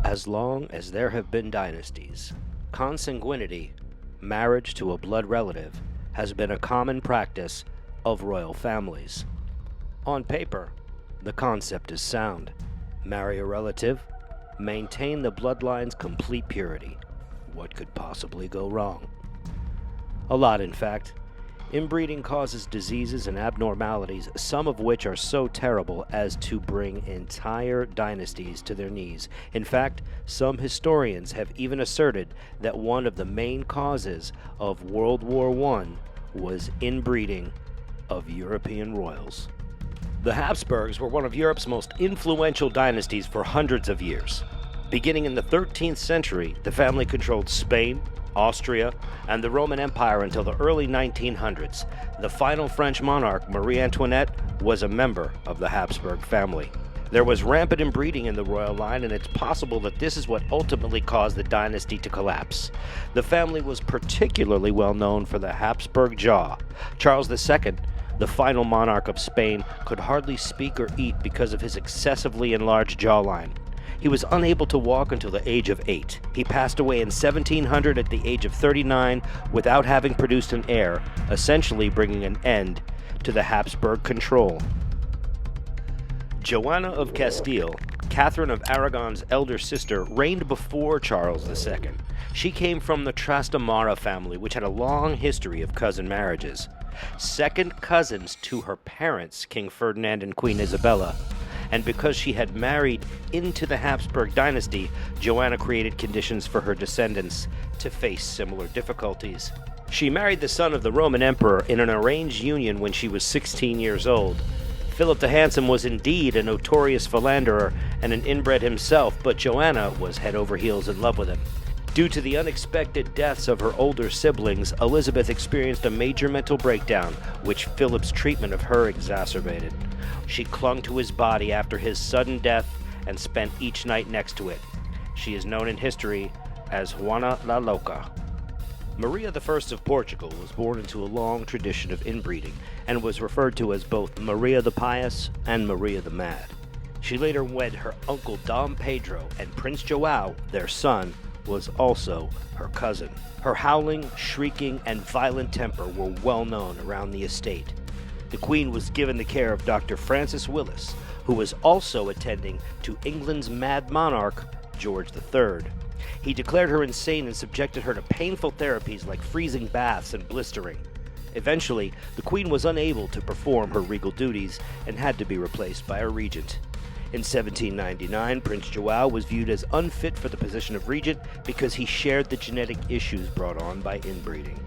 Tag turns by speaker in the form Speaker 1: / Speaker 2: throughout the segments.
Speaker 1: As long as there have been dynasties, consanguinity, marriage to a blood relative, has been a common practice of royal families. On paper, the concept is sound. Marry a relative, maintain the bloodline's complete purity. What could possibly go wrong? A lot, in fact. Inbreeding causes diseases and abnormalities, some of which are so terrible as to bring entire dynasties to their knees. In fact, some historians have even asserted that one of the main causes of World War I was inbreeding of European royals. The Habsburgs were one of Europe's most influential dynasties for hundreds of years. Beginning in the 13th century, the family controlled Spain, Austria, and the Roman Empire until the early 1900s. The final French monarch, Marie Antoinette, was a member of the Habsburg family. There was rampant inbreeding in the royal line, and it's possible that this is what ultimately caused the dynasty to collapse. The family was particularly well known for the Habsburg jaw. Charles II, the final monarch of Spain, could hardly speak or eat because of his excessively enlarged jawline. He was unable to walk until the age of 8. He passed away in 1700 at the age of 39 without having produced an heir, essentially bringing an end to the Habsburg control. Joanna of Castile, Catherine of Aragon's elder sister, reigned before Charles II. She came from the Trastamara family, which had a long history of cousin marriages. Second cousins to her parents, King Ferdinand and Queen Isabella. And because she had married into the Habsburg dynasty, Joanna created conditions for her descendants to face similar difficulties. She married the son of the Roman emperor in an arranged union when she was 16 years old. Philip the Handsome was indeed a notorious philanderer and an inbred himself, but Joanna was head over heels in love with him. Due to the unexpected deaths of her older siblings, Elizabeth experienced a major mental breakdown, which Philip's treatment of her exacerbated. She clung to his body after his sudden death and spent each night next to it. She is known in history as Juana la Loca. Maria I of Portugal was born into a long tradition of inbreeding and was referred to as both Maria the Pious and Maria the Mad. She later wed her uncle Dom Pedro, and Prince João, their son, was also her cousin. Her howling, shrieking, and violent temper were well known around the estate. The Queen was given the care of Dr. Francis Willis, who was also attending to England's mad monarch, George III. He declared her insane and subjected her to painful therapies like freezing baths and blistering. Eventually, the Queen was unable to perform her regal duties and had to be replaced by a regent. In 1799, Prince João was viewed as unfit for the position of regent because he shared the genetic issues brought on by inbreeding.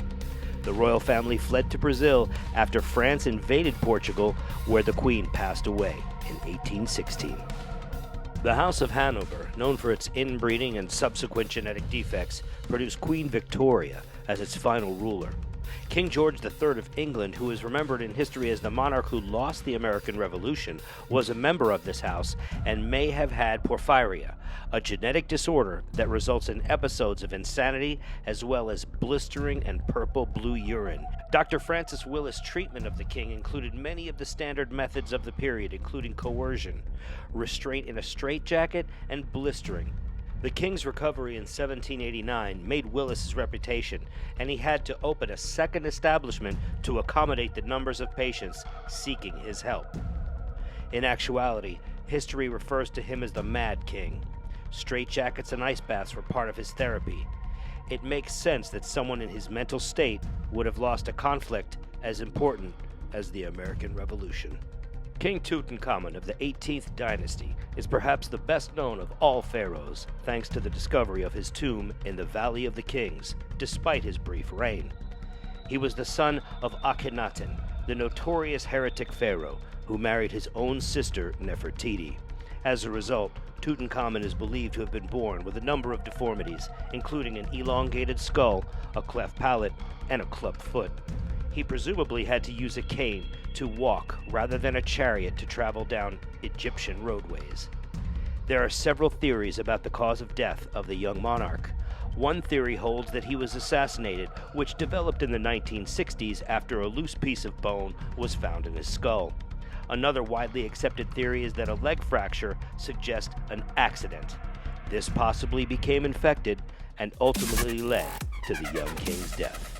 Speaker 1: The royal family fled to Brazil after France invaded Portugal, where the Queen passed away in 1816. The House of Hanover, known for its inbreeding and subsequent genetic defects, produced Queen Victoria as its final ruler. King George III of England, who is remembered in history as the monarch who lost the American Revolution, was a member of this house and may have had porphyria, a genetic disorder that results in episodes of insanity as well as blistering and purple-blue urine. Dr. Francis Willis' treatment of the king included many of the standard methods of the period, including coercion, restraint in a straitjacket, and blistering. The king's recovery in 1789 made Willis's reputation, and he had to open a second establishment to accommodate the numbers of patients seeking his help. In actuality, history refers to him as the Mad King. Straitjackets and ice baths were part of his therapy. It makes sense that someone in his mental state would have lost a conflict as important as the American Revolution. King Tutankhamun of the 18th dynasty is perhaps the best known of all pharaohs, thanks to the discovery of his tomb in the Valley of the Kings, despite his brief reign. He was the son of Akhenaten, the notorious heretic pharaoh, who married his own sister Nefertiti. As a result, Tutankhamun is believed to have been born with a number of deformities, including an elongated skull, a cleft palate, and a clubbed foot. He presumably had to use a cane to walk rather than a chariot to travel down Egyptian roadways. There are several theories about the cause of death of the young monarch. One theory holds that he was assassinated, which developed in the 1960s after a loose piece of bone was found in his skull. Another widely accepted theory is that a leg fracture suggests an accident. This possibly became infected and ultimately led to the young king's death.